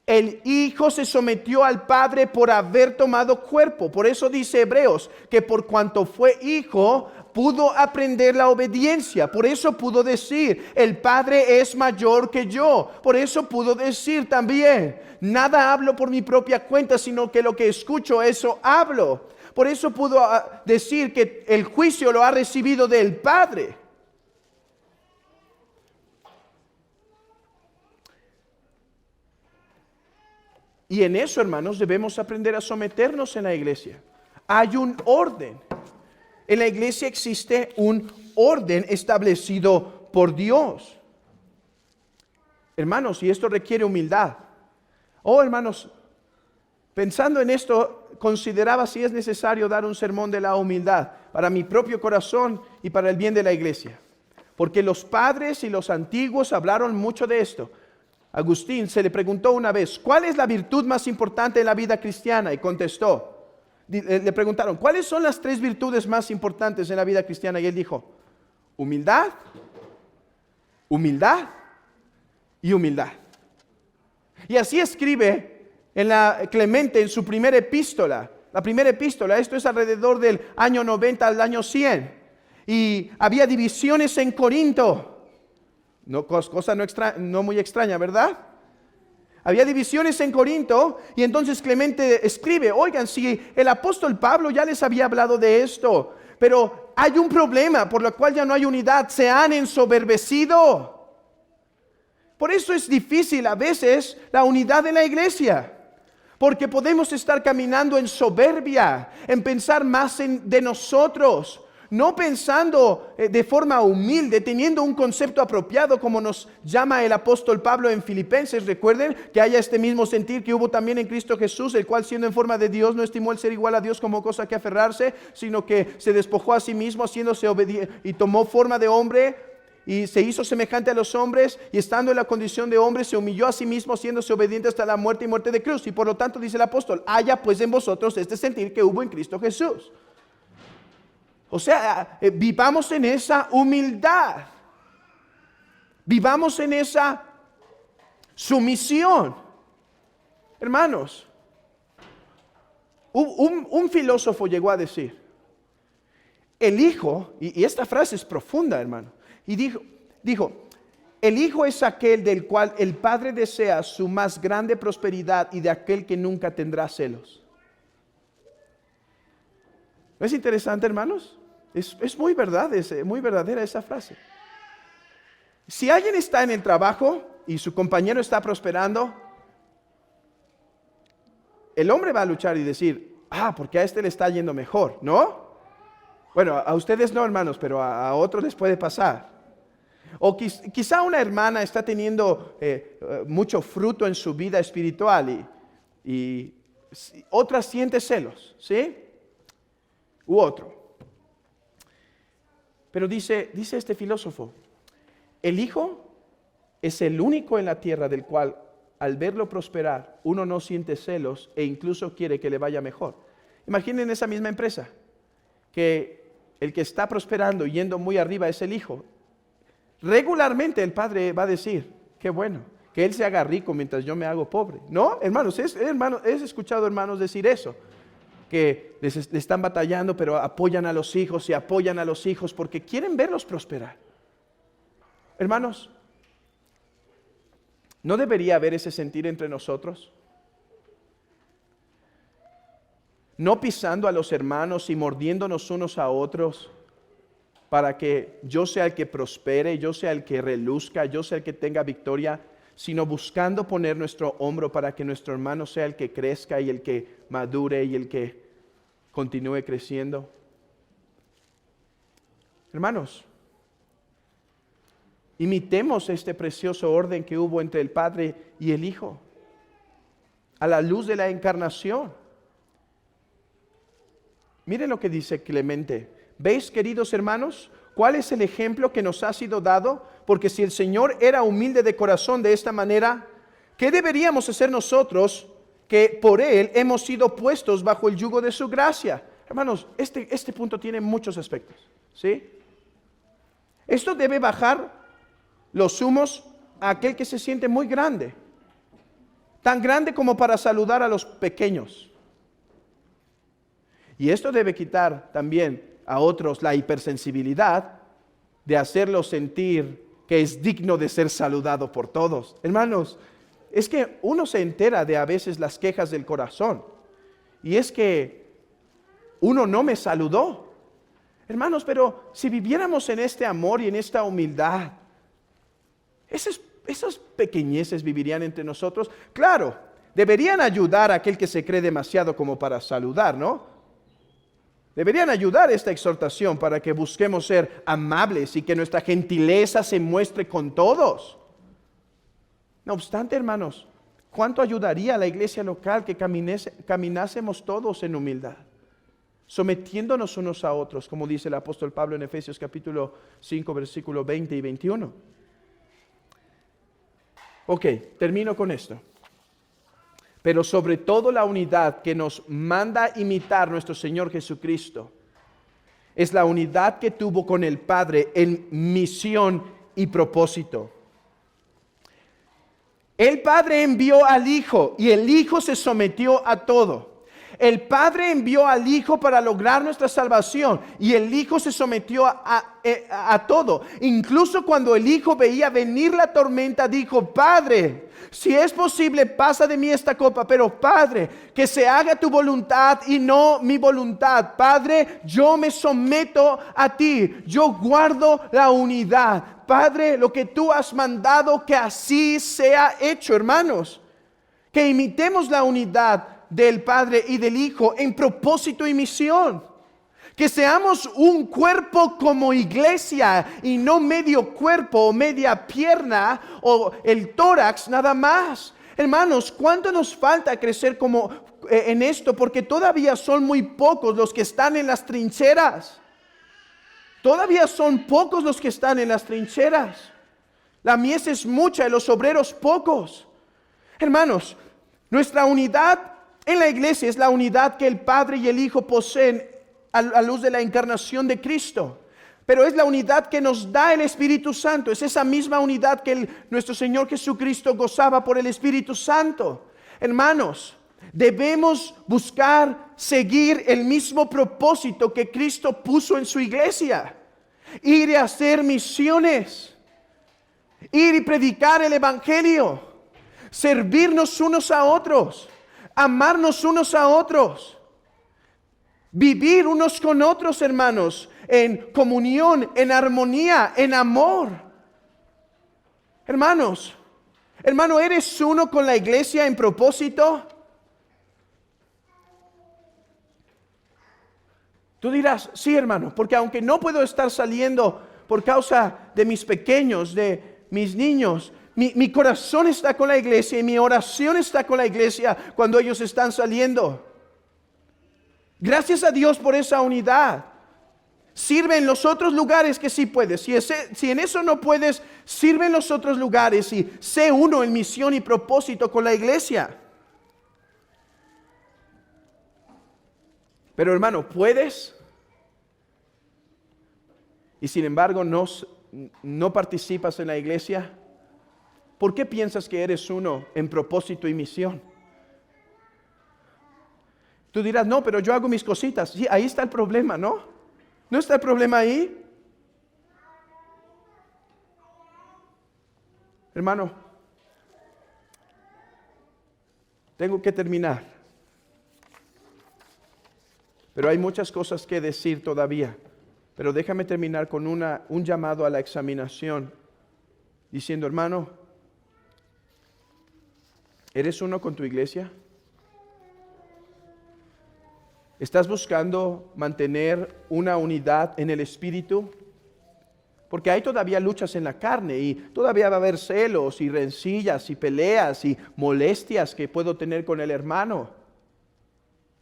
El Hijo se sometió al Padre por haber tomado cuerpo. Por eso dice Hebreos que por cuanto fue Hijo, pudo aprender la obediencia. Por eso pudo decir, el Padre es mayor que yo. Por eso pudo decir también, nada hablo por mi propia cuenta, sino que lo que escucho, eso hablo. Por eso pudo decir que el juicio lo ha recibido del Padre. Y en eso, hermanos, debemos aprender a someternos en la iglesia. Hay un orden. En la iglesia existe un orden establecido por Dios. Hermanos, y esto requiere humildad. Oh, hermanos, pensando en esto, consideraba si es necesario dar un sermón de la humildad para mi propio corazón y para el bien de la iglesia. Porque los padres y los antiguos hablaron mucho de esto. Agustín se le preguntó una vez, ¿cuál es la virtud más importante en la vida cristiana? Y contestó, le preguntaron, ¿cuáles son las 3 virtudes más importantes en la vida cristiana? Y él dijo, humildad, humildad y humildad. Y así escribe en la Clemente en su primera epístola. La primera epístola, esto es alrededor del año 90 al año 100. Y había divisiones en Corinto. Cosa no muy extraña, ¿verdad? Había divisiones en Corinto y entonces Clemente escribe, oigan, si el apóstol Pablo ya les había hablado de esto, pero hay un problema por lo cual ya no hay unidad, se han ensoberbecido. Por eso es difícil a veces la unidad de la iglesia, Porque podemos estar caminando en soberbia, en pensar más de nosotros, no pensando de forma humilde, teniendo un concepto apropiado como nos llama el apóstol Pablo en Filipenses. Recuerden que haya este mismo sentir que hubo también en Cristo Jesús, el cual siendo en forma de Dios no estimó el ser igual a Dios como cosa que aferrarse, sino que se despojó a sí mismo haciéndose obediente y tomó forma de hombre y se hizo semejante a los hombres, y estando en la condición de hombre se humilló a sí mismo haciéndose obediente hasta la muerte y muerte de cruz. Y por lo tanto dice el apóstol, haya pues en vosotros este sentir que hubo en Cristo Jesús. O sea, vivamos en esa humildad, vivamos en esa sumisión. Hermanos, un filósofo llegó a decir, el hijo, y esta frase es profunda, hermano, y dijo, el hijo es aquel del cual el padre desea su más grande prosperidad y de aquel que nunca tendrá celos. ¿No es interesante, hermanos? Es muy verdad, es muy verdadera esa frase. Si alguien está en el trabajo y su compañero está prosperando, el hombre va a luchar y decir, porque a este le está yendo mejor, ¿no? Bueno, a ustedes no, hermanos, pero a otros les puede pasar. O quizá una hermana está teniendo mucho fruto en su vida espiritual y otra siente celos, ¿sí? U otro. Pero dice este filósofo, el hijo es el único en la tierra del cual al verlo prosperar uno no siente celos e incluso quiere que le vaya mejor. Imaginen esa misma empresa, que el que está prosperando y yendo muy arriba es el hijo. Regularmente el padre va a decir, qué bueno, que él se haga rico mientras yo me hago pobre. ¿No? Hermanos, he escuchado hermanos decir eso, que le están batallando, pero apoyan a los hijos y apoyan a los hijos porque quieren verlos prosperar. Hermanos, ¿no debería haber ese sentir entre nosotros? No pisando a los hermanos y mordiéndonos unos a otros para que yo sea el que prospere, yo sea el que reluzca, yo sea el que tenga victoria, sino buscando poner nuestro hombro para que nuestro hermano sea el que crezca y el que madure y el que continúe creciendo. Hermanos, imitemos este precioso orden que hubo entre el Padre y el Hijo, a la luz de la encarnación. Miren lo que dice Clemente. ¿Veis, queridos hermanos, cuál es el ejemplo que nos ha sido dado? Porque si el Señor era humilde de corazón de esta manera, ¿qué deberíamos hacer nosotros que por Él hemos sido puestos bajo el yugo de su gracia? Hermanos, este punto tiene muchos aspectos, ¿sí? Esto debe bajar los humos a aquel que se siente muy grande, tan grande como para saludar a los pequeños. Y esto debe quitar también a otros la hipersensibilidad de hacerlos sentir que es digno de ser saludado por todos. Hermanos, es que uno se entera de a veces las quejas del corazón, y es que uno no me saludó. Hermanos, pero si viviéramos en este amor y en esta humildad, esas pequeñeces vivirían entre nosotros. Claro, deberían ayudar a aquel que se cree demasiado como para saludar, ¿no? Deberían ayudar esta exhortación para que busquemos ser amables y que nuestra gentileza se muestre con todos. No obstante, hermanos, ¿cuánto ayudaría a la iglesia local que caminásemos todos en humildad, sometiéndonos unos a otros, como dice el apóstol Pablo en Efesios capítulo 5, versículo 20 y 21? Ok, termino con esto. Pero sobre todo la unidad que nos manda imitar nuestro Señor Jesucristo es la unidad que tuvo con el Padre en misión y propósito. El Padre envió al Hijo y el Hijo se sometió a todo. El Padre envió al Hijo para lograr nuestra salvación y el Hijo se sometió a todo. Incluso cuando el Hijo veía venir la tormenta, dijo: Padre, si es posible, pasa de mí esta copa, pero Padre, que se haga tu voluntad y no mi voluntad. Padre, yo me someto a ti, yo guardo la unidad. Padre, lo que tú has mandado, que así sea hecho, hermanos. Que imitemos la unidad del Padre y del Hijo en propósito y misión. Que seamos un cuerpo como iglesia y no medio cuerpo o media pierna o el tórax nada más. Hermanos, ¿cuánto nos falta crecer como en esto? Porque todavía son muy pocos los que están en las trincheras. Todavía son pocos los que están en las trincheras. La mies es mucha y los obreros pocos. Hermanos, nuestra unidad en la iglesia es la unidad que el Padre y el Hijo poseen a luz de la encarnación de Cristo. Pero es la unidad que nos da el Espíritu Santo. Es esa misma unidad que nuestro Señor Jesucristo gozaba por el Espíritu Santo. Hermanos, debemos buscar seguir el mismo propósito que Cristo puso en su iglesia. Ir y hacer misiones. Ir y predicar el Evangelio. Servirnos unos a otros. Amarnos unos a otros. Vivir unos con otros, hermanos, en comunión, en armonía, en amor. Hermanos, hermano, ¿eres uno con la iglesia en propósito? Tú dirás, sí, hermano, porque aunque no puedo estar saliendo por causa de mis pequeños, de mis niños, mi corazón está con la iglesia y mi oración está con la iglesia cuando ellos están saliendo. Gracias a Dios por esa unidad. Sirve en los otros lugares que sí puedes. Si en eso no puedes, sirve en los otros lugares y sé uno en misión y propósito con la iglesia. Pero hermano, ¿puedes? Y sin embargo no participas en la iglesia. ¿Por qué piensas que eres uno en propósito y misión? Tú dirás, no, pero yo hago mis cositas. Sí, ahí está el problema, ¿no? ¿No está el problema ahí? Hermano, tengo que terminar. Pero hay muchas cosas que decir todavía. Pero déjame terminar con un llamado a la examinación. Diciendo, hermano, ¿eres uno con tu iglesia? ¿Estás buscando mantener una unidad en el espíritu? Porque hay todavía luchas en la carne y todavía va a haber celos y rencillas y peleas y molestias que puedo tener con el hermano.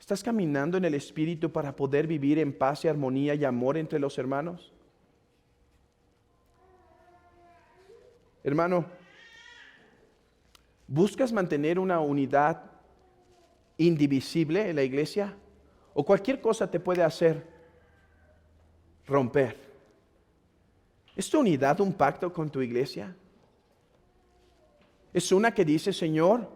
¿Estás caminando en el espíritu para poder vivir en paz y armonía y amor entre los hermanos? Hermano, ¿buscas mantener una unidad indivisible en la iglesia? ¿O cualquier cosa te puede hacer romper? ¿Es tu unidad un pacto con tu iglesia? ¿Es una que dice, Señor,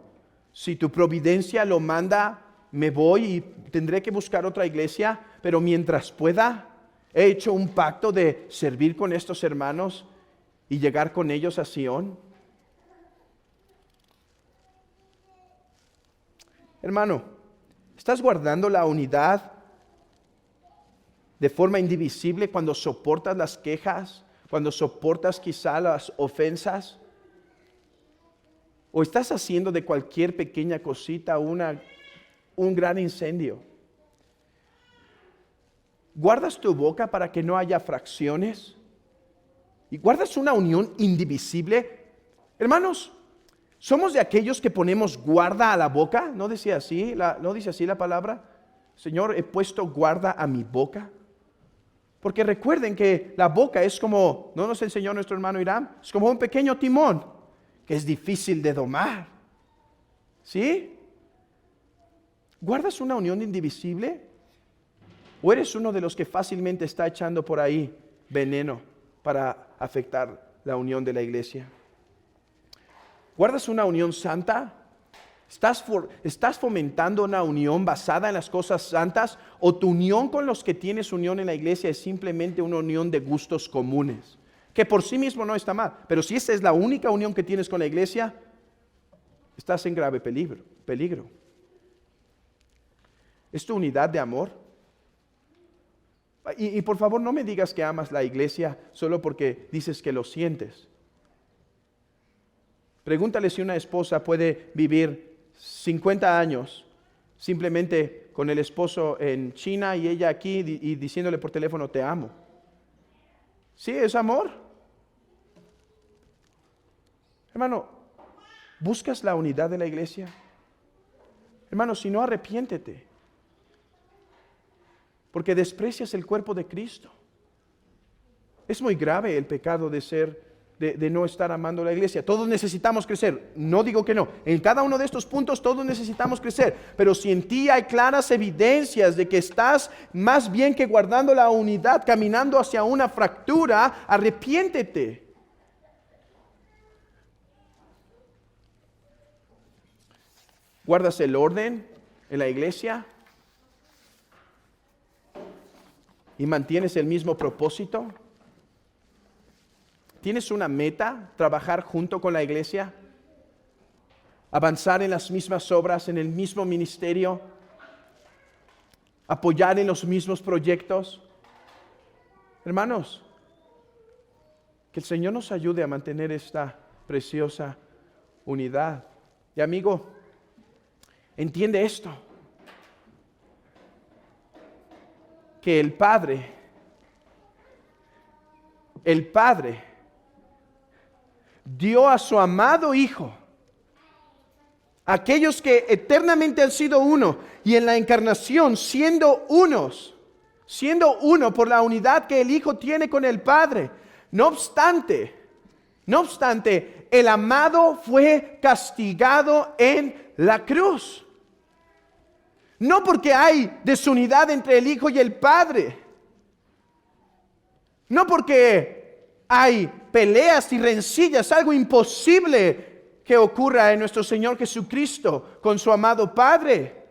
si tu providencia lo manda, me voy y tendré que buscar otra iglesia, pero mientras pueda, he hecho un pacto de servir con estos hermanos y llegar con ellos a Sion? Hermano, ¿estás guardando la unidad de forma indivisible cuando soportas las quejas, cuando soportas quizá las ofensas? ¿O estás haciendo de cualquier pequeña cosita un gran incendio? ¿Guardas tu boca para que no haya fracciones? ¿Y guardas una unión indivisible? Hermanos, ¿somos de aquellos que ponemos guarda a la boca? ¿No dice así la palabra? Señor, he puesto guarda a mi boca. Porque recuerden que la boca es como, ¿no nos enseñó nuestro hermano Irán? Es como un pequeño timón que es difícil de domar. ¿Sí? ¿Guardas una unión indivisible? ¿O eres uno de los que fácilmente está echando por ahí veneno para afectar la unión de la iglesia? ¿Guardas una unión santa? ¿Estás fomentando una unión basada en las cosas santas? ¿O tu unión con los que tienes unión en la iglesia es simplemente una unión de gustos comunes? Que por sí mismo no está mal, pero si esa es la única unión que tienes con la iglesia, estás en grave peligro. ¿Es tu unidad de amor? Y por favor no me digas que amas la iglesia solo porque dices que lo sientes. Pregúntale si una esposa puede vivir 50 años simplemente con el esposo en China y ella aquí y diciéndole por teléfono, te amo. Sí, es amor. Hermano, ¿buscas la unidad de la iglesia? Hermano, si no, arrepiéntete. Porque desprecias el cuerpo de Cristo. Es muy grave el pecado de no estar amando a la iglesia. Todos necesitamos crecer. No digo que no. En cada uno de estos puntos todos necesitamos crecer. Pero si en ti hay claras evidencias de que estás más bien que guardando la unidad, caminando hacia una fractura, arrepiéntete. ¿Guardas el orden en la iglesia? ¿Y mantienes el mismo propósito? ¿Tienes una meta? ¿Trabajar junto con la iglesia? ¿Avanzar en las mismas obras, en el mismo ministerio? ¿Apoyar en los mismos proyectos? Hermanos, que el Señor nos ayude a mantener esta preciosa unidad. Y amigo, entiende esto, que el Padre dio a su amado Hijo, aquellos que eternamente han sido uno, y en la encarnación siendo uno por la unidad que el Hijo tiene con el Padre. No obstante, el amado fue castigado en la cruz. No porque hay desunidad entre el Hijo y el Padre. No porque hay peleas y rencillas, algo imposible que ocurra en nuestro Señor Jesucristo con su amado Padre,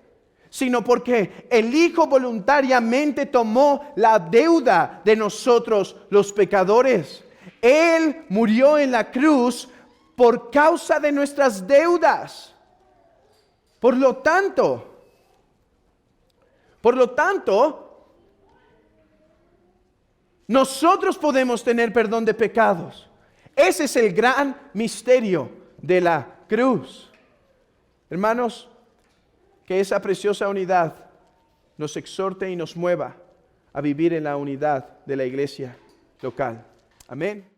sino porque el Hijo voluntariamente tomó la deuda de nosotros los pecadores. Él murió en la cruz por causa de nuestras deudas. Por lo tanto, nosotros podemos tener perdón de pecados. Ese es el gran misterio de la cruz. Hermanos, que esa preciosa unidad nos exhorte y nos mueva a vivir en la unidad de la iglesia local. Amén.